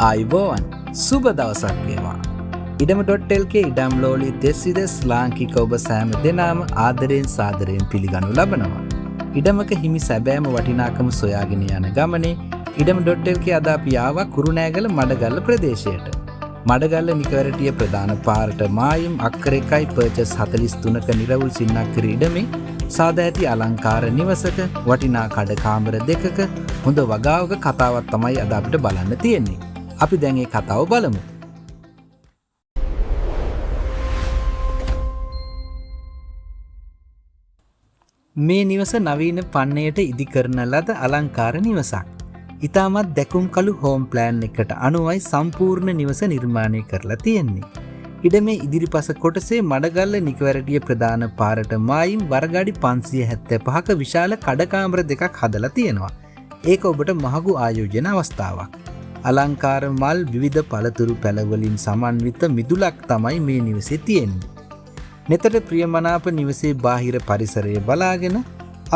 ආයිබෝවන් සුබ දවසක් වේවා. ඉඩම.lk ඉඩම් ලෝලි දෙස්සිදස් ලාංකික ඔබ සෑම දෙනාම ආදරයෙන් සාදරයෙන් පිළිගනු ලබනවා. ඉඩමක හිමි සැබෑම වටිනාකම සොයාගෙන යන ගමනේ ඉඩම.lk අද අපි ආවා කුරුණෑගල මඩගල්ල ප්‍රදේශයට. මඩගල්ල නිකවරටිය ප්‍රධාන පාරට මායිම් අක්කර 1යි පර්චස් 43ක නිරවුල් සින්නක්කර ඉඩමේ සාදා ඇති අලංකාර නිවසක වටිනා කඩ කාමර දෙකක හොඳ වගාවක කතාවක් තමයි අද අපිට බලන්න තියෙන්නේ. අපි දැන් ඒ කතාව බලමු. මේ නිවස නවීන පන්නයට ඉදි කරන ලද අලංකාර නිවසක්. ඉතාමත් දැකුම් කළු හෝම් ප්ලෑන් එකට අනුවයි සම්පූර්ණ නිවස නිර්මාණය කරලා තියෙන්නේ. ඉඩමේ ඉදිරිපස කොටසේ මඩගල්ල නිකවැරටිය ප්‍රධාන පාරට මායිම් වරගඩි 575ක විශාල කඩකාමර දෙකක් හදලා තියෙනවා. ඒක ඔබට මහඟු ආයෝජන අවස්ථාවක්. අලංකාර මල් විවිධ පළතුරු පැළවලින් සමන්විත මිදුලක් තමයි මේ නිවසේ තියෙන්නේ. නෙතට ප්‍රියමනාප නිවසේ බාහිර පරිසරය බලාගෙන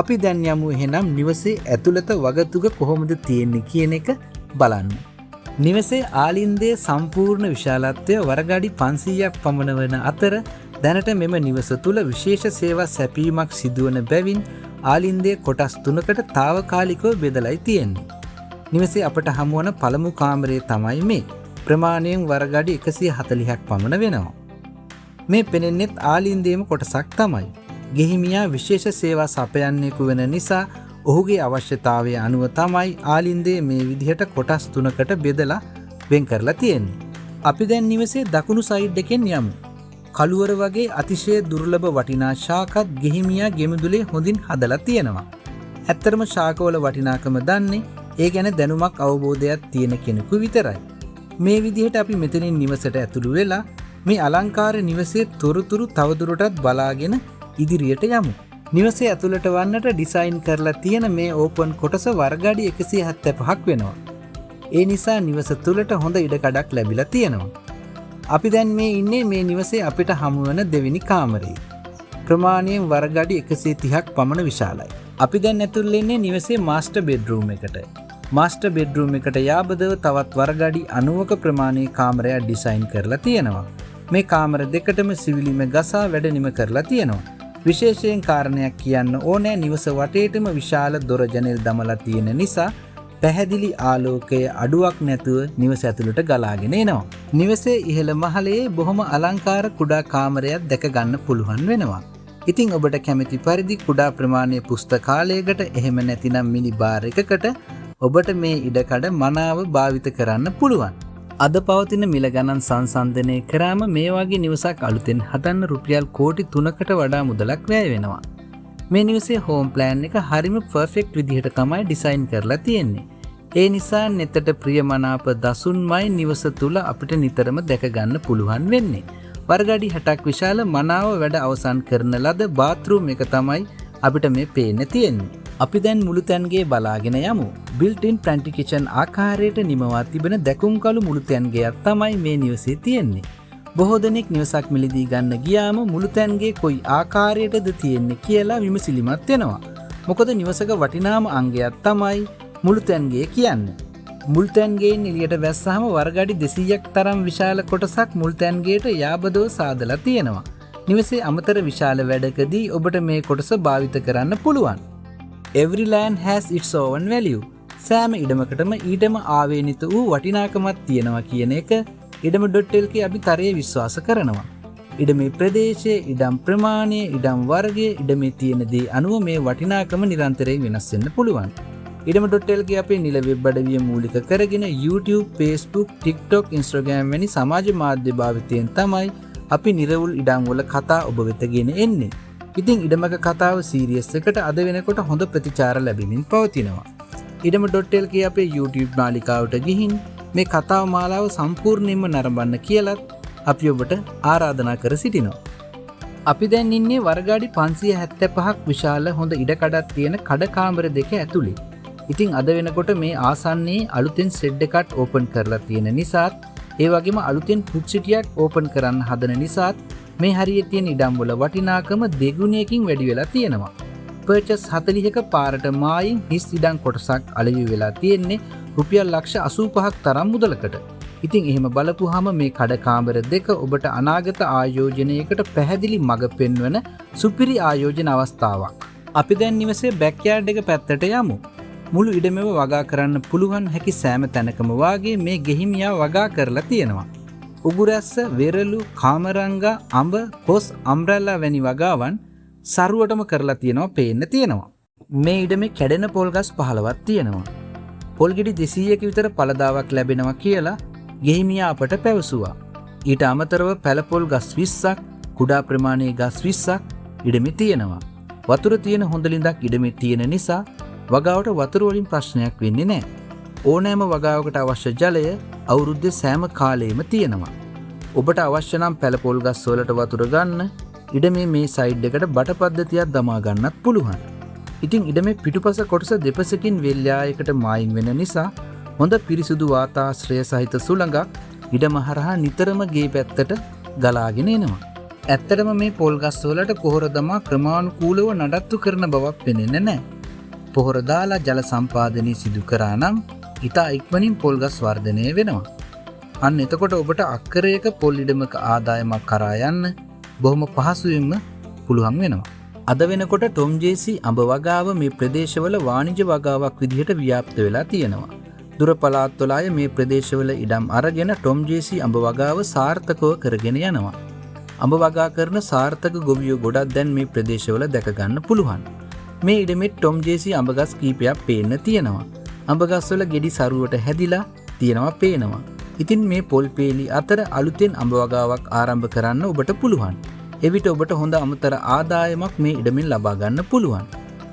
අපි දැන් යමු එහෙනම් නිවසේ ඇතුළත වගතුග කොහොමද තියෙන්නේ කියන එක බලන්න. නිවසේ ආලින්දයේ සම්පූර්ණ විශාලත්වය වරගඩි 500ක් පමණ වන අතර දැනට මෙම නිවස තුල විශේෂ සේවා සැපීමක් සිදුවන බැවින් ආලින්දයේ කොටස් 3කට తాවකාලිකව බෙදලායි තියෙන්නේ. නිවසේ අපට හමුවන පළමු කාමරය තමයි මේ. ප්‍රමාණයෙන් වරගඩි 140ක් පමණ වෙනවා. මේ පෙනෙන්නේත් ආලින්දයේම කොටසක් තමයි. ගෙහිමියා විශේෂ සේවා සපයන්නෙකු වෙන නිසා ඔහුගේ අවශ්‍යතාවය අනුව තමයි ආලින්දයේ මේ විදිහට කොටස් 3කට බෙදලා වෙන් කරලා තියෙන්නේ. අපි දැන් නිවසේ දකුණු සයිඩ් එකෙන් යමු. කළුවර වගේ අතිශය දුර්ලභ වටිනා ශාකත් ගෙහිමියා ගෙමිදුලේ හොඳින් හදලා තියෙනවා. ඇත්තටම ශාකවල වටිනාකම දන්නේ ඒ ගැන දැනුමක් අවබෝධයක් තියෙන කෙනෙකු විතරයි. මේ විදිහට අපි මෙතනින් නිවසට ඇතුළු වෙලා මේ අලංකාර නිවසේ තොරතුරු තවදුරටත් බලාගෙන ඉදිරියට යමු. නිවසේ ඇතුළට වන්නට ඩිසයින් කරලා තියෙන මේ ඕපන් කොටස වර්ගඩි 175ක් වෙනවා. ඒ නිසා නිවස තුළට හොඳ ඉඩකඩක් ලැබිලා තියෙනවා. අපි දැන් මේ ඉන්නේ මේ නිවසේ අපිට හමුවන දෙවෙනි කාමරේ. ප්‍රමාණයෙන් වර්ගඩි 130ක් පමණ විශාලයි. අපි දැන් ඇතුල් වෙන්නේ නිවසේ මාස්ටර් බෙඩ්රූම් එකට. මාස්ටර් බෙඩ්රූම් එකට යාබදව තවත් වර්ගඩි 90ක ප්‍රමාණයේ කාමරයක් ඩිසයින් කරලා තියෙනවා. මේ කාමර දෙකටම සිවිලිම ගසා වැඩ නිම කරලා තියෙනවා. විශේෂයෙන් කාරණයක් කියන්න ඕනෑ නිවස වටේටම විශාල දොර ජනෙල් දමලා තියෙන නිසා පැහැදිලි ආලෝකයේ අඩුවක් නැතුව නිවස ඇතුළට ගලාගෙන එනවා. නිවසේ ඉහළ මහලේ බොහොම අලංකාර කුඩා කාමරයක් දැක ගන්න පුළුවන් වෙනවා. ඉතින් ඔබට කැමති පරිදි කුඩා ප්‍රමාණයේ පුස්තකාලයකට එහෙම නැතිනම් මිනි බාර් එකකට ඔබට මේ ඉඩකඩ මනාව භාවිත කරන්න පුළුවන්. අද පවතින මිල ගණන් සංසන්දනය කරාම මේ වගේ නිවසක් අලුතෙන් හදන්න රුපියල් කෝටි 3කට වඩා මුදලක් වැය වෙනවා. මේ නිවසේ හෝම් ප්ලෑන් එක හරිම පර්ෆෙක්ට් විදිහට තමයි ඩිසයින් කරලා තියෙන්නේ. ඒ නිසා නෙතට ප්‍රියමනාප දසුන්මයි නිවස තුල අපිට නිතරම දැක ගන්න පුළුවන් වෙන්නේ. වර්ගඩි 60ක් විශාල මනාව වැඩ අවසන් කරන ලද බාත්රූම් එක තමයි අපිට මේ පේන්න තියෙන්නේ. අපි දැන් මුළු තැන්ගේ බලාගෙන යමු. built-in pantry kitchen ආකාරයට නිමවා තිබෙන දැකුම් කළු මුළු තැන්ගේක් තමයි මේ නිවසේ තියෙන්නේ. බොහෝ දෙනෙක් නිවසක් මිලදී ගන්න ගියාම මුළු තැන්ගේ කොයි ආකාරයටද තියෙන්නේ කියලා විමසිලිමත් වෙනවා. මොකද නිවසක වටිනාම අංගයක් තමයි මුළු තැන්ගේ කියන්නේ. මුළු තැන්ගේන් එළියට වැස්සාම වර්ගඩි 200ක් තරම් විශාල කොටසක් මුළු තැන්ගේට යාබදව සාදලා තියෙනවා. නිවසේ අමතර විශාල වැඩකදී ඔබට මේ කොටස භාවිත කරන්න පුළුවන්. Every land has its own value. සෑම ඉඩමකටම ඊටම ආවේනිත වූ වටිනාකමක් තියෙනවා කියන එක ඉඩම.lk අපි තරයේ විශ්වාස කරනවා. ඉඩමේ ප්‍රදේශය, ඉඩම් ප්‍රමාණය, ඉඩම් වර්ගය, ඉඩමේ තියෙන දේ අනුව මේ වටිනාකම නිරන්තරයෙන් වෙනස් වෙන්න පුළුවන්. ඉඩම.lk අපේ නිල වෙබ් අඩවිය මූලික කරගෙන YouTube, Facebook, TikTok, Instagram වැනි සමාජ මාධ්‍ය භාවිතයෙන් තමයි අපි නිරවුල් ඉඩම් වල කතා ඔබ වෙත ගෙන එන්නේ. ඉතින් ඉඩමක කතාව සීරියස් එකට අද වෙනකොට හොඳ ප්‍රතිචාර ලැබෙමින් පවතිනවා. ඉඩම.lk අපේ YouTube නාලිකාවට ගිහින් මේ කතාව මාලාව සම්පූර්ණයෙන්ම නරඹන්න කියලත් අපි ඔබට ආරාධනා කර සිටිනවා. අපි දැන් ඉන්නේ වර්ගඩි 575ක් විශාල හොඳ ඉඩකඩක් තියෙන කඩ කාමර දෙක ඇතුලේ. ඉතින් අද වෙනකොට මේ ආසන්නයේ අලුතෙන් ෂෙඩ් එකක් ඕපන් කරලා තියෙන නිසාත් ඒ වගේම අලුතෙන් පුත් සිටියක් ඕපන් කරන්න හදන නිසාත් මේ හරියට තියෙන ඉඩම් වල වටිනාකම දෙගුණයකින් වැඩි වෙලා තියෙනවා. පර්චස් 40ක පාරට මායිම් හිස් ඉඩම් කොටසක් අලෙවි වෙලා තියෙන්නේ රුපියල් ලක්ෂ 85ක් තරම් මුදලකට. ඉතින් එහෙම බලපුවාම මේ කඩ කාමර දෙක ඔබට අනාගත ආයෝජනයකට පැහැදිලි මඟ පෙන්වන සුපිරි ආයෝජන අවස්ථාවක්. අපි දැන් නිවසේ බෑක්යාඩ් එක පැත්තට යමු. මුළු ඉඩමෙම වගා කරන්න පුළුවන් හැකි සෑම තැනකම වාගේ මේ ගෙහිමියා වගා කරලා තියෙනවා. උගුරැස්ස, වෙරළු, කාමරංගා, අඹ, කොස්, අම්බ්‍රෙලා වැනි වගාවන් සරුවටම කරලා තියෙනවා පේන්න තියෙනවා. මේ ඉඩමේ කැඩෙන පොල් ගස් 15ක් තියෙනවා. පොල් ගෙඩි 200ක විතර පළදාවක් ලැබෙනවා කියලා ගෙහිමියා අපට පැවසුවා. ඊට අමතරව පැලපොල් ගස් 20ක්, කුඩා ප්‍රමාණයේ ගස් 20ක් ඉඩමේ තියෙනවා. වතුර තියෙන හොඳ ලිඳක් ඉඩමේ තියෙන නිසා වගාවට වතුර වලින් ප්‍රශ්නයක් වෙන්නේ නැහැ. ඕනෑම වගාවකට අවශ්‍ය ජලය අවුරුද්දේ සෑම කාලෙම තියෙනවා. ඔබට අවශ්‍ය නම් පැලපොල් ගස් වලට වතුර ගන්න ඉඩමේ මේ සයිඩ් එකට බට පද්ධතියක් දමා ගන්නත් පුළුවන්. ඉතින් ඉඩමේ පිටුපස කොටස දෙපසකින් වෙල්යායකට මායිම් වෙන නිසා හොඳ පිරිසුදු වාතාශ්‍රය සහිත සුළඟක් ඉඩම හරහා නිතරම ගේ පැත්තට ගලාගෙන එනවා. ඇත්තටම මේ පොල් ගස් වලට පොහොර දමා ක්‍රමානුකූලව නඩත්තු කරන බවක් පෙනෙන්නේ නැහැ. පොහොර දාලා ජල සම්පාදනය සිදු කරා නම් ඉතා ඉක්මනින් පොල් ගස් වර්ධනය වෙනවා. අන්න එතකොට ඔබට අක්කරයක පොල් ඉඩමක ආදායමක් කරා යන්න බොහොම පහසුවෙන්ම පුළුවන් වෙනවා. අද වෙනකොට ටොම් ජේසී අඹ වගාව මේ ප්‍රදේශවල වාණිජ වගාවක් විදිහට ව්‍යාප්ත වෙලා තියෙනවා. දුර පළාත්වල අය මේ ප්‍රදේශවල ඉඩම් අරගෙන ටොම් ජේසී අඹ වගාව සාර්ථකව කරගෙන යනවා. අඹ වගා කරන සාර්ථක ගොවියෝ ගොඩක් දැන් මේ ප්‍රදේශවල දැක ගන්න පුළුවන්. මේ ඉඩමෙත් ටොම් ජේසී අඹ ගස් කීපයක් පේන්න තියෙනවා. අඹ ගස් වල ගෙඩි සරුවට හැදිලා තියෙනවා පේනවා. ඉතින් මේ පොල් පේලි අතර අලුතෙන් අඹ වගාවක් ආරම්භ කරන්න ඔබට පුළුවන්. එවිට ඔබට හොඳ අමතර ආදායමක් මේ ඉඩමින් ලබා ගන්න පුළුවන්.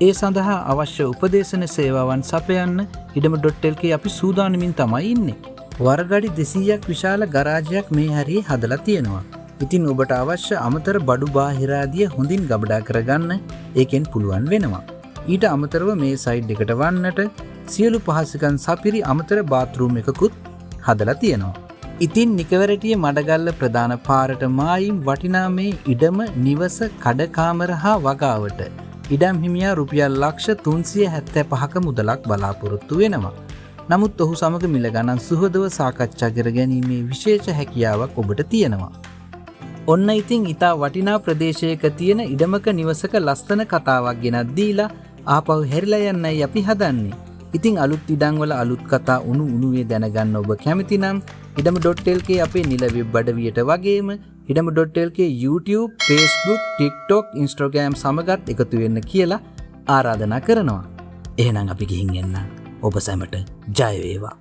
ඒ සඳහා අවශ්‍ය උපදේශන සේවාවන් සපයන්න ඉඩම.lk අපි සූදානමින් තමයි ඉන්නේ. වරගඩි 200ක් විශාල ගරාජයක් මේ හරියේ හදලා තියෙනවා. ඉතින් ඔබට අවශ්‍ය අමතර බඩු බාහිරාදිය හොඳින් ගබඩා කරගන්න ඒකෙන් පුළුවන් වෙනවා. ඊට අමතරව මේ සයිඩ් එකට වන්නට සියලු පහසුකම් සපිරි අමතර බාත්රූම් එකකුත් හදලා තියෙනවා. ඉතින් නිකවරටිය මඩගල්ල ප්‍රධාන පාරට මායිම් වටිනා මේ ඉඩම නිවස කඩ කාමර හා වගාවට ඉඩම් හිමියා රුපියල් ලක්ෂ 375ක මුදලක් බලාපොරොත්තු වෙනවා. නමුත් ඔහු සමග මිල ගණන් සුහදව සාකච්ඡා කර ගැනීමේ විශේෂ හැකියාවක් ඔබට තියෙනවා. ඔන්න ඉතින් ඉතා වටිනා ප්‍රදේශයක තියෙන ඉඩමක නිවසක ලස්සන කතාවක් ගෙනත් දීලා ආපහු හැරිලා යන්නයි අපි හදන්නේ. ඉතින් අලුත් ඉඩම්වල අලුත් කතා උණු උණුවේ දැනගන්න ඔබ කැමති නම් ඉඩම.lk අපේ නිල වෙබ් අඩවියට වගේම ඉඩම.lk YouTube, Facebook, TikTok, Instagram සමගත් එකතු වෙන්න කියලා ආරාධනා කරනවා. එහෙනම් අපි ගිහින් එන්න. ඔබ සැමට ජය වේවා.